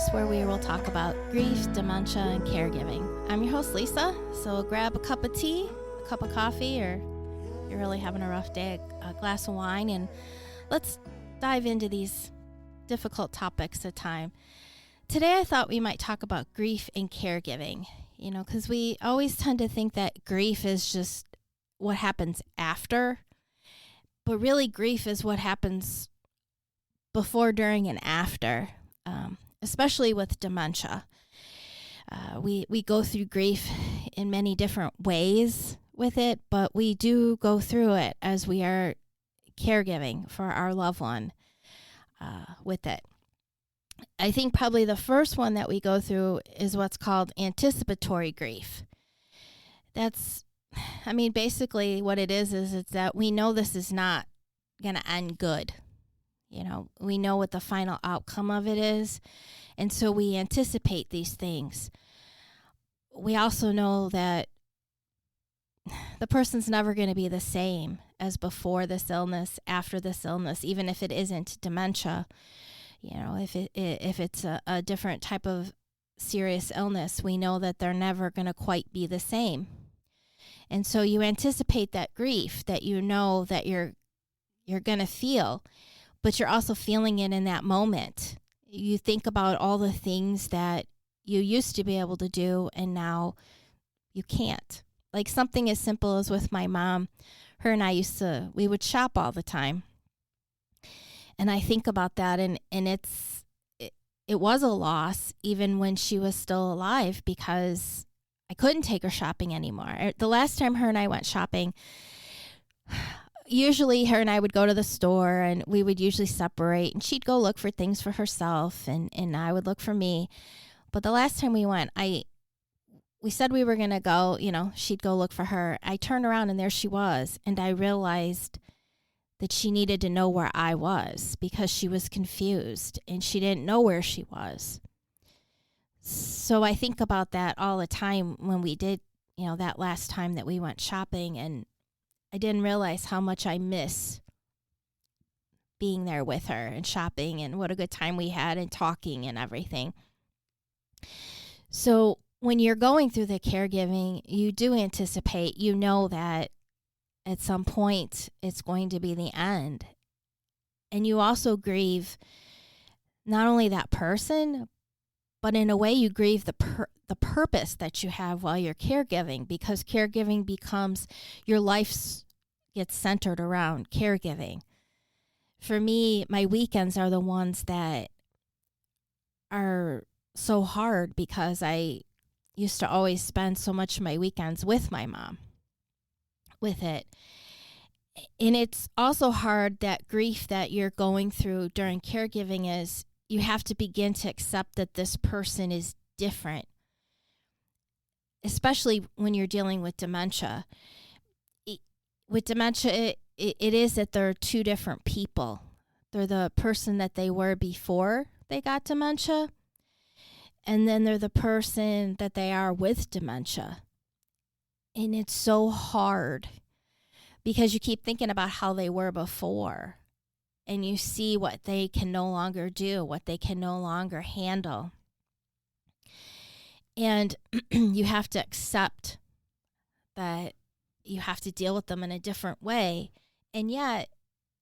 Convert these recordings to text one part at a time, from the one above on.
podcast where we will talk about grief, dementia, and caregiving. I'm your host, Lisa, so grab a cup of tea, a cup of coffee, or you're really having a rough day, a glass of wine, and let's dive into these difficult topics at time. Today I thought we might talk about grief and caregiving, because we always tend to think that grief is just what happens after, but really grief is what happens before, during, and after, especially with dementia. We go through grief in many different ways with it, but we do go through it as we are caregiving for our loved one with it. I think probably the first one that we go through is what's called anticipatory grief. Basically what it is it's that we know this is not going to end good. We know what the final outcome of it is, and so we anticipate these things. We also know that the person's never going to be the same as before this illness, after this illness, even if it isn't dementia. If it's a different type of serious illness, we know that they're never going to quite be the same. And so you anticipate that grief that you know that you're going to feel, but you're also feeling it in that moment. You think about all the things that you used to be able to do and now you can't. Like something as simple as with my mom, her and I we would shop all the time. And I think about that and it was a loss even when she was still alive because I couldn't take her shopping anymore. The last time her and I went shopping, usually her and I would go to the store and we would usually separate and she'd go look for things for herself and I would look for me. But the last time we went, we said we were going to go, she'd go look for her. I turned around and there she was. And I realized that she needed to know where I was because she was confused and she didn't know where she was. So I think about that all the time when we did, that last time that we went shopping, and I didn't realize how much I miss being there with her and shopping and what a good time we had and talking and everything. So when you're going through the caregiving, you do anticipate, that at some point it's going to be the end. And you also grieve not only that person, but in a way you grieve the purpose that you have while you're caregiving, because caregiving becomes your life gets centered around caregiving. For me, my weekends are the ones that are so hard because I used to always spend so much of my weekends with my mom with it. And it's also hard, that grief that you're going through during caregiving is you have to begin to accept that this person is different, especially when you're dealing with dementia. With dementia, it is that they're two different people. They're the person that they were before they got dementia, and then they're the person that they are with dementia. And it's so hard because you keep thinking about how they were before, and you see what they can no longer do, what they can no longer handle. And you have to accept that you have to deal with them in a different way. And yet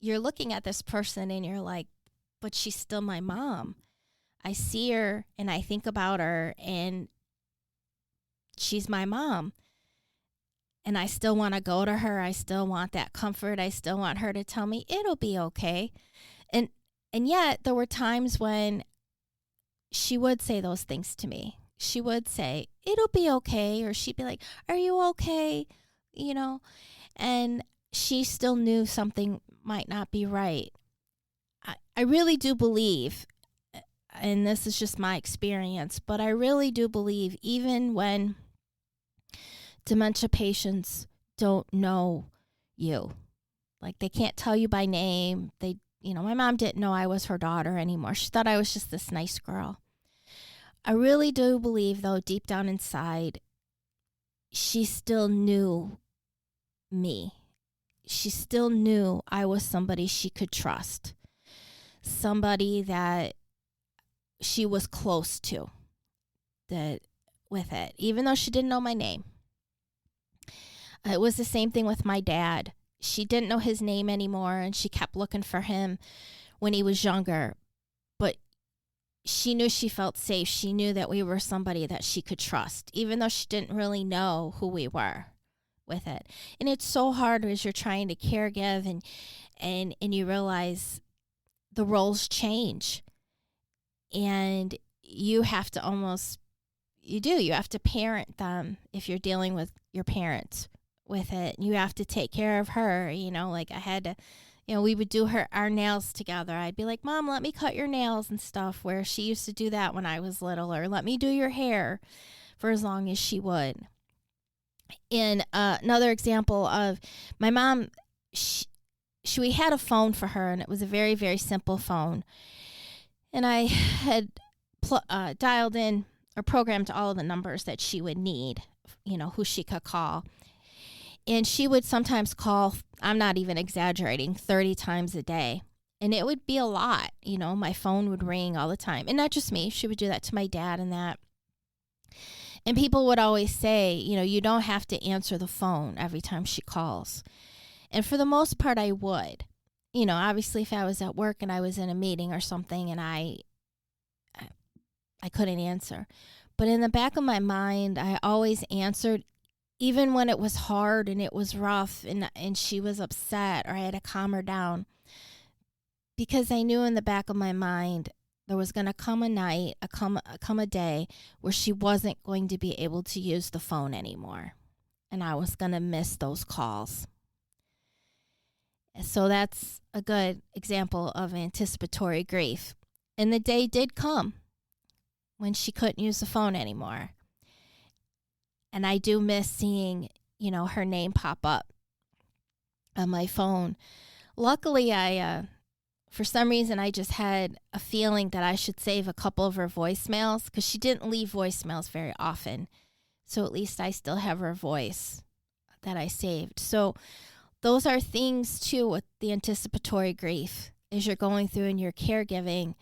you're looking at this person and you're like, but she's still my mom. I see her and I think about her and she's my mom. And I still want to go to her. I still want that comfort. I still want her to tell me it'll be okay. And yet there were times when she would say those things to me. She would say, it'll be okay. Or she'd be like, are you okay? And she still knew something might not be right. I really do believe, and this is just my experience, but I really do believe even when dementia patients don't know you, like they can't tell you by name. My mom didn't know I was her daughter anymore. She thought I was just this nice girl. I really do believe, though, deep down inside, she still knew me. She still knew I was somebody she could trust, somebody that she was close to with it, even though she didn't know my name. It was the same thing with my dad. She didn't know his name anymore, and she kept looking for him when he was younger. But she knew she felt safe. She knew that we were somebody that she could trust, even though she didn't really know who we were with it. And it's so hard as you're trying to caregive and you realize the roles change. And you have to you have to parent them if you're dealing with your parents with it. You have to take care of her, like I had to, we would do our nails together. I'd be like, Mom, let me cut your nails and stuff, where she used to do that when I was little, or let me do your hair for as long as she would. And another example of my mom, we had a phone for her, and it was a very, very simple phone. And I had dialed in or programmed all of the numbers that she would need, who she could call. And she would sometimes call, I'm not even exaggerating, 30 times a day. And it would be a lot. My phone would ring all the time. And not just me. She would do that to my dad and that. And people would always say, you don't have to answer the phone every time she calls. And for the most part, I would. Obviously, if I was at work and I was in a meeting or something and I couldn't answer. But in the back of my mind, I always answered, even when it was hard and it was rough and she was upset, or I had to calm her down. Because I knew in the back of my mind there was going to come a night, come a day where she wasn't going to be able to use the phone anymore. And I was going to miss those calls. So that's a good example of anticipatory grief. And the day did come when she couldn't use the phone anymore. And I do miss seeing, her name pop up on my phone. Luckily, for some reason, I just had a feeling that I should save a couple of her voicemails, because she didn't leave voicemails very often. So at least I still have her voice that I saved. So those are things, too, with the anticipatory grief. As you're going through and you're caregiving,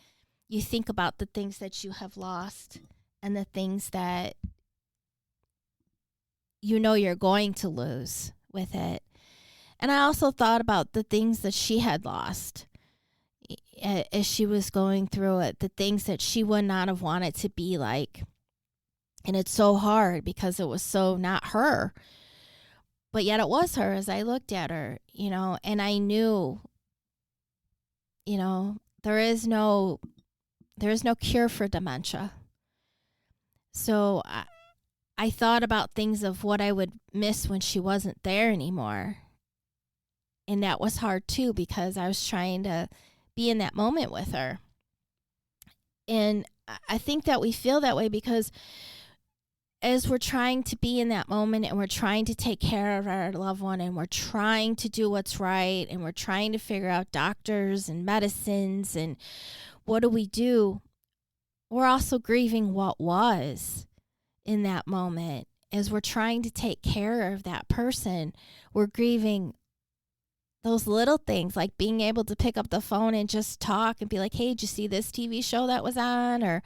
you think about the things that you have lost and the things that you're going to lose with it. And I also thought about the things that she had lost as she was going through it, the things that she would not have wanted to be like. And it's so hard because it was so not her. But yet it was her as I looked at her, and I knew, there is no cure for dementia. So I thought about things of what I would miss when she wasn't there anymore. And that was hard too, because I was trying to be in that moment with her. And I think that we feel that way because as we're trying to be in that moment and we're trying to take care of our loved one and we're trying to do what's right and we're trying to figure out doctors and medicines and what do, we're also grieving what was in that moment. As we're trying to take care of that person, we're grieving those little things, like being able to pick up the phone and just talk and be like, hey, did you see this TV show that was on? Or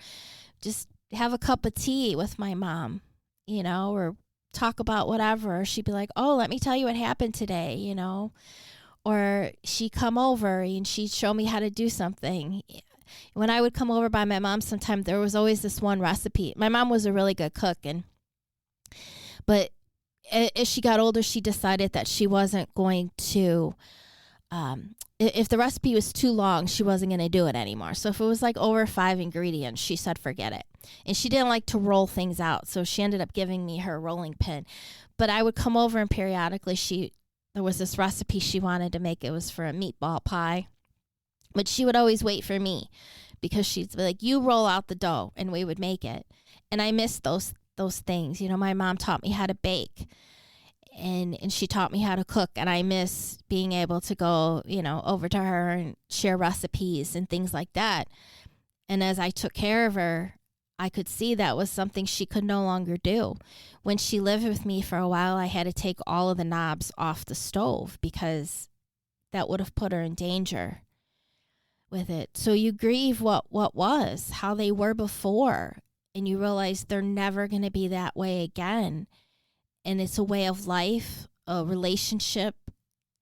just have a cup of tea with my mom, or talk about whatever. Or she'd be like, oh, let me tell you what happened today, or she'd come over and she'd show me how to do something. When I would come over by my mom sometime, there was always this one recipe. My mom was a really good cook, but as she got older, she decided that she wasn't going to, if the recipe was too long, she wasn't going to do it anymore. So if it was like over 5 ingredients, she said, forget it. And she didn't like to roll things out. So she ended up giving me her rolling pin. But I would come over and periodically there was this recipe she wanted to make. It was for a meatball pie. But she would always wait for me because she'd be like, you roll out the dough, and we would make it. And I missed those things. My mom taught me how to bake, and she taught me how to cook, and I miss being able to go, over to her and share recipes and things like that. And as I took care of her, I could see that was something she could no longer do. When she lived with me for a while, I had to take all of the knobs off the stove because that would have put her in danger with it. So you grieve what was, how they were before, and you realize they're never going to be that way again. And it's a way of life, a relationship,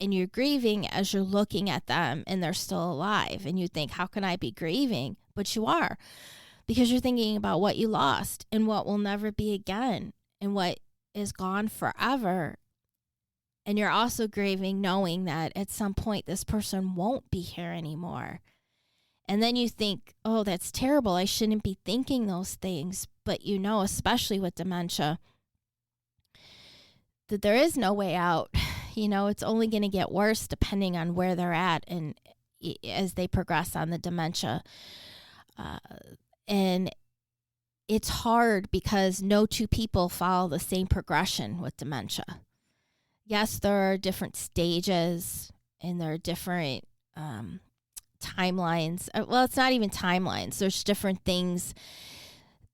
and you're grieving as you're looking at them and they're still alive. And you think, how can I be grieving? But you are, because you're thinking about what you lost and what will never be again and what is gone forever. And you're also grieving knowing that at some point this person won't be here anymore. And then you think, oh, that's terrible. I shouldn't be thinking those things. But you know, especially with dementia, that there is no way out. You know, it's only going to get worse depending on where they're at and as they progress on the dementia. And it's hard because no two people follow the same progression with dementia. Yes, there are different stages and there are different timelines. Well, it's not even timelines. There's different things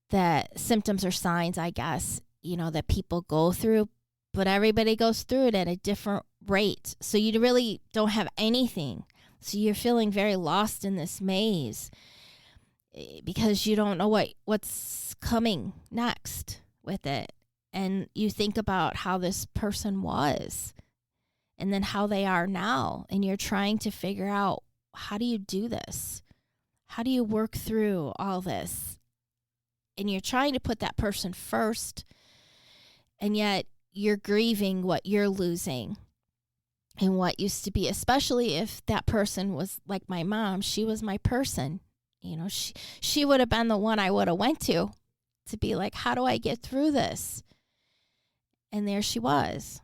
that symptoms or signs, I guess, you know, that people go through. But everybody goes through it at a different rate. So you really don't have anything. So you're feeling very lost in this maze because you don't know what's coming next with it. And you think about how this person was and then how they are now. And you're trying to figure out, how do you do this? How do you work through all this? And you're trying to put that person first. And yet you're grieving what you're losing and what used to be, especially if that person was like my mom. She was my person. You know, she would have been the one I would have went to be like, how do I get through this? And there she was.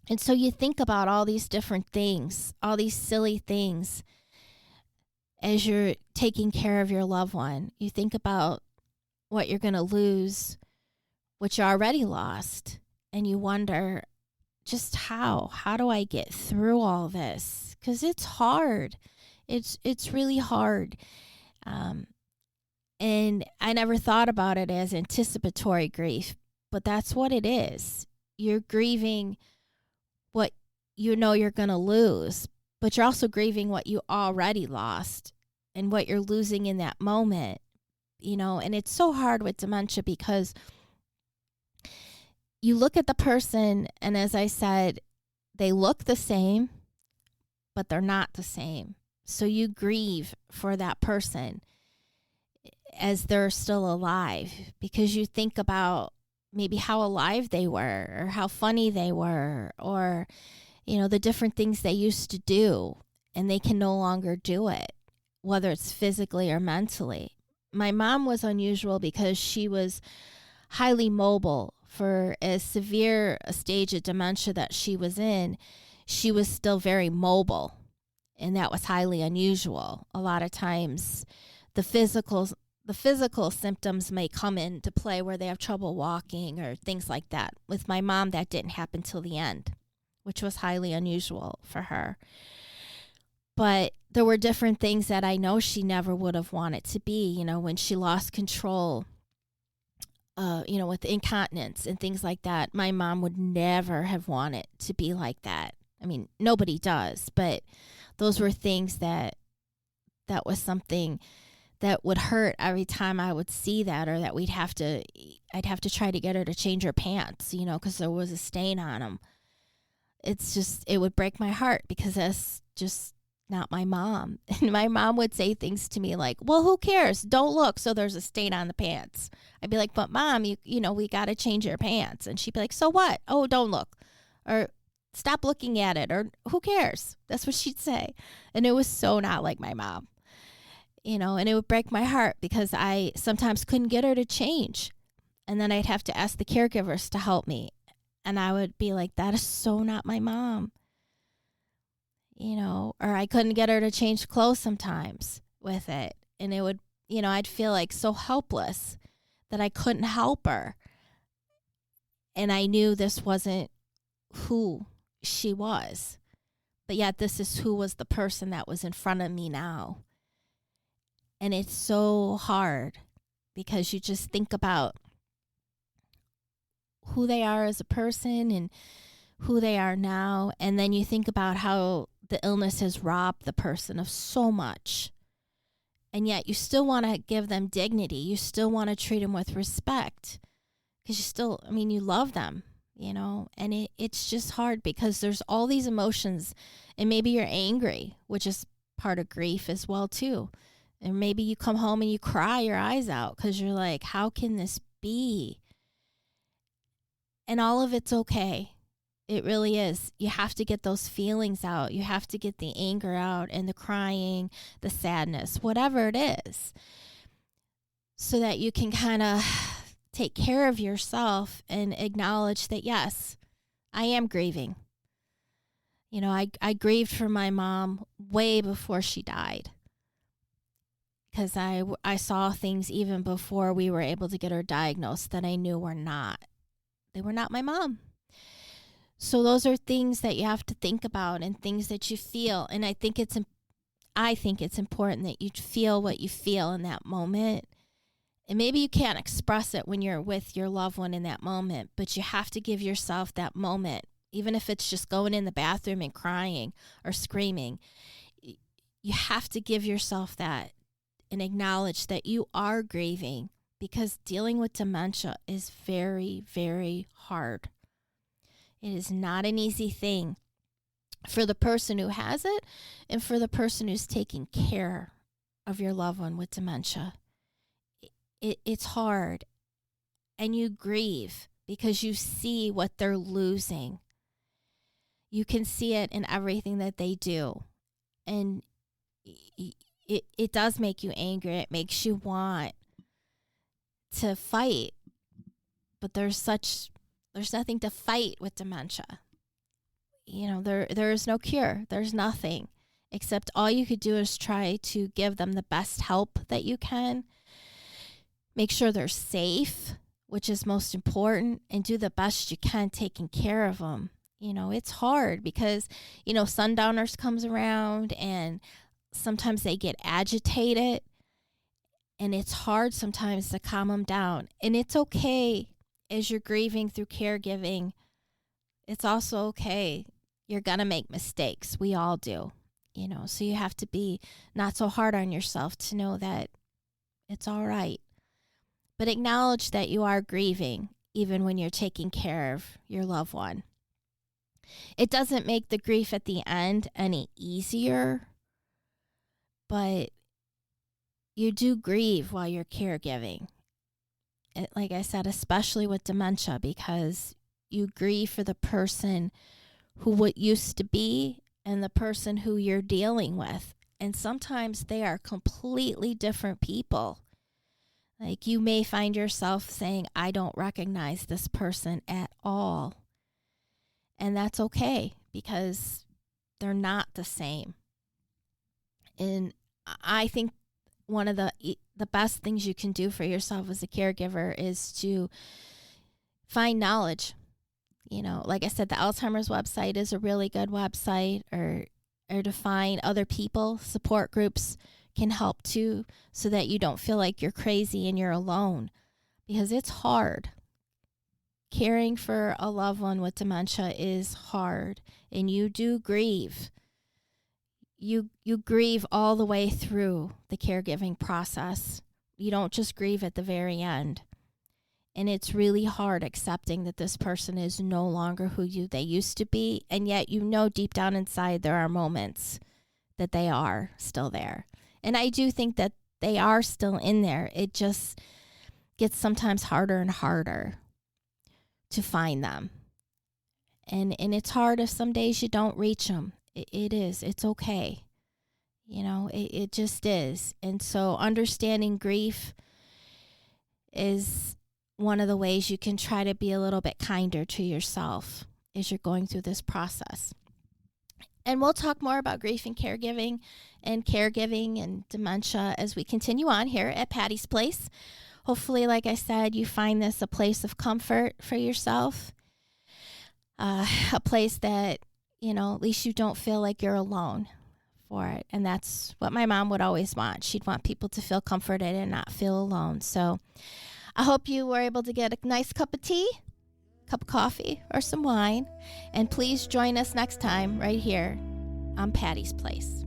And so you think about all these different things, all these silly things as you're taking care of your loved one. You think about what you're going to lose, what you already lost. And you wonder, just how do I get through all this? Because it's hard. It's really hard. And I never thought about it as anticipatory grief, but that's what it is. You're grieving what you know you're going to lose, but you're also grieving what you already lost and what you're losing in that moment, you know. And it's so hard with dementia because you look at the person, and as I said, they look the same, but they're not the same. So you grieve for that person as they're still alive because you think about maybe how alive they were or how funny they were or, you know, the different things they used to do, and they can no longer do it, whether it's physically or mentally. My mom was unusual because she was highly mobile. For as severe a stage of dementia that she was in, she was still very mobile, and that was highly unusual. A lot of times the physical symptoms may come into play where they have trouble walking or things like that. With my mom, that didn't happen till the end, which was highly unusual for her. But there were different things that I know she never would have wanted to be, you know, when she lost control. You know, with incontinence and things like that, my mom would never have wanted to be like that. I mean, nobody does, but those were things that was something that would hurt every time I would see that, or that I'd have to try to get her to change her pants, you know, because there was a stain on them. It would break my heart because that's just not my mom. And my mom would say things to me like, well, who cares? Don't look. So there's a stain on the pants. I'd be like, but Mom, you know, we got to change your pants. And she'd be like, so what? Oh, don't look. Or stop looking at it. Or who cares? That's what she'd say. And it was so not like my mom, you know, and it would break my heart because I sometimes couldn't get her to change. And then I'd have to ask the caregivers to help me. And I would be like, that is so not my mom. You know, or I couldn't get her to change clothes sometimes with it. And it would, you know, I'd feel like so helpless that I couldn't help her. And I knew this wasn't who she was. But yet this is who was the person that was in front of me now. And it's so hard because you just think about who they are as a person and who they are now. And then you think about how the illness has robbed the person of so much. And yet you still want to give them dignity. You still want to treat them with respect because you still, you love them, and it's just hard because there's all these emotions, and maybe you're angry, which is part of grief as well too. And maybe you come home and you cry your eyes out because you're like, how can this be? And all of it's okay. It really is. You have to get those feelings out. You have to get the anger out and the crying, the sadness, whatever it is, so that you can kind of take care of yourself and acknowledge that, yes, I am grieving. I grieved for my mom way before she died because I saw things even before we were able to get her diagnosed that I knew they were not my mom. So those are things that you have to think about and things that you feel. And I think it's important that you feel what you feel in that moment. And maybe you can't express it when you're with your loved one in that moment, but you have to give yourself that moment, even if it's just going in the bathroom and crying or screaming. You have to give yourself that and acknowledge that you are grieving, because dealing with dementia is very, very hard. It is not an easy thing for the person who has it and for the person who's taking care of your loved one with dementia. It's hard, and you grieve because you see what they're losing. You can see it in everything that they do, and it does make you angry. It makes you want to fight, but there's nothing to fight with dementia. There is no cure. There's nothing, except all you could do is try to give them the best help that you can. Make sure they're safe, which is most important, and do the best you can taking care of them. It's hard because, sundowners comes around and sometimes they get agitated, and it's hard sometimes to calm them down. And it's okay as you're grieving through caregiving. It's also okay. You're going to make mistakes. We all do, so you have to be not so hard on yourself to know that it's all right. But acknowledge that you are grieving even when you're taking care of your loved one. It doesn't make the grief at the end any easier, but you do grieve while you're caregiving. Like I said, especially with dementia, because you grieve for the person who what used to be and the person who you're dealing with. And sometimes they are completely different people. Like, you may find yourself saying, I don't recognize this person at all. And that's okay, because they're not the same. And I think one of the best things you can do for yourself as a caregiver is to find knowledge. Like I said, the Alzheimer's website is a really good website, or to find other people. Support groups can help too, so that you don't feel like you're crazy and you're alone, because it's hard. Caring for a loved one with dementia is hard, and you do grieve. You grieve all the way through the caregiving process. You don't just grieve at the very end. And it's really hard accepting that this person is no longer who they used to be, and yet deep down inside there are moments that they are still there. And I do think that they are still in there. It just gets sometimes harder and harder to find them. And it's hard if some days you don't reach them. It is. It's okay. It just is. And so understanding grief is one of the ways you can try to be a little bit kinder to yourself as you're going through this process. And we'll talk more about grief and caregiving and dementia as we continue on here at Patty's Place. Hopefully, like I said, you find this a place of comfort for yourself, a place that, at least you don't feel like you're alone for it. And that's what my mom would always want. She'd want people to feel comforted and not feel alone. So I hope you were able to get a nice cup of tea, cup of coffee, or some wine. And please join us next time right here on Patty's place.